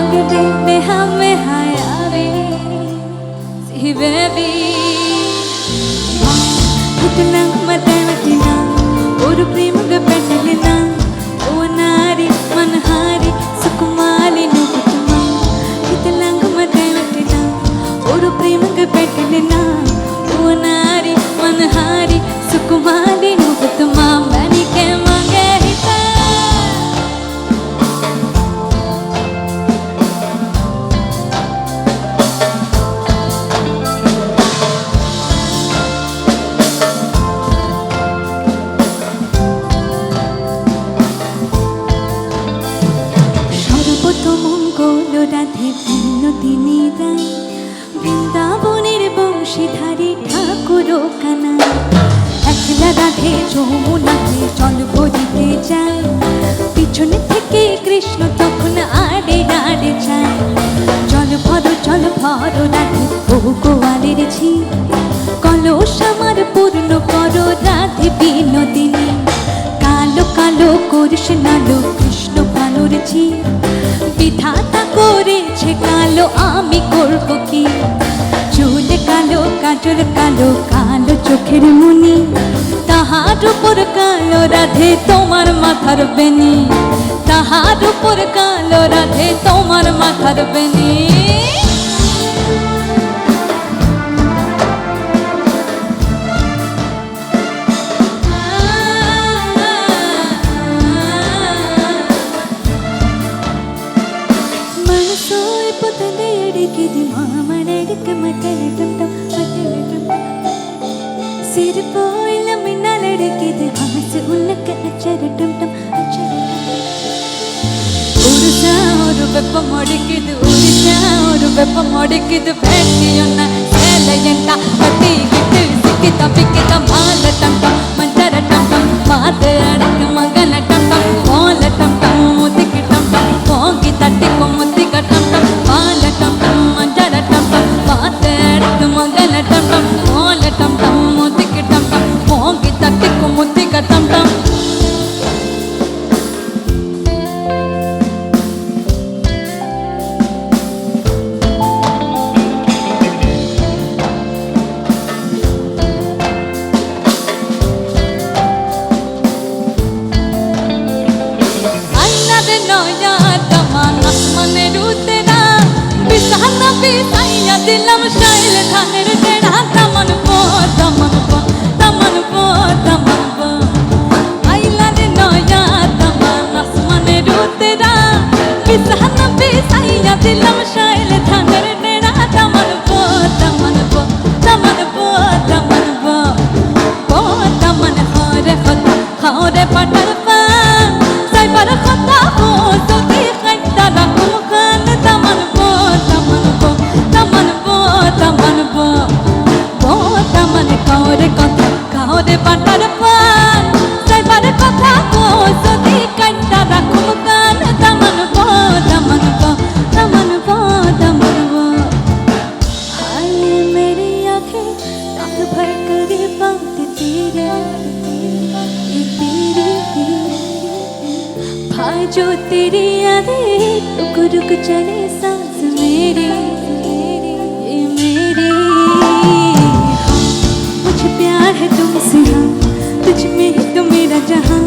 magdende hame hayare si baby kitna matematina oru premaga petalina onari manhari sukumali nukutma kitna matematina oru premaga petalina onari manhari sukumali nukutma mani ke mange hita Radhe Binodini রাই বৃন্দাবনের বংশীধারী ঠাকুর কানাই একলা রাধে যমুনাতে জল ভরিতে যায় পিছনে থেকে কৃষ্ণ তখন আড়ে আড়ে যায় জল ভর রাধে বহু গোয়ালের ঝি কলস আমার পূর্ণ করো রাধে বিনোদিনী কালো কালো করিস নালো কৃষ্ণ ভালোর ঝি বিধাতা করেছে কালো আমি করব কি চুল কালো কাজল কালো কালো চোখের মনি তাহার উপর কালো রাধে তোমার মাথার বেনি তাহার উপর কালো রাধে তোমার মাথার বেনি सिर पोइल मिना लड़के दे हाथ उनके अचर टम टम अचर उड़सा और बेप मोड़के दे उड़सा और बेप मोड़के दे बैठियो ना सेलयंटा पति गिट सिकिता पिकिता माल टम टम मंतर टम टम मात अड़क मगन टम टम मोल टम टम मोती की टम टम मोगी तट्टी को मोती का टम टम माल टम टम मंतर टम टम मात अड़क मगन टम टम मोल टम टम मोती की टम टम मोगी तट्टी को मोती का टम टम दिलम शाइल थानेर तेरा तमन पो आइला रे नया तमन आसमाने रुतेरा बिसहन बिसाइया दिलम शाइल थानेर तेरा तमन पो हरे पटर पा साइबर खता हो तो दी खट्टा रकम खान तमन पो तमन काओरे कथा काओरे पाटार पान साइबार कथा को सदी कट्टा रखुम कान तमन पो हाय मेरी आँखें आँख भर कर बात तेरी भाजो तेरी यादें रुक रुक चले सांस मेरी प्यार है तुमसे हाँ तुझ में ही तो मेरा जहां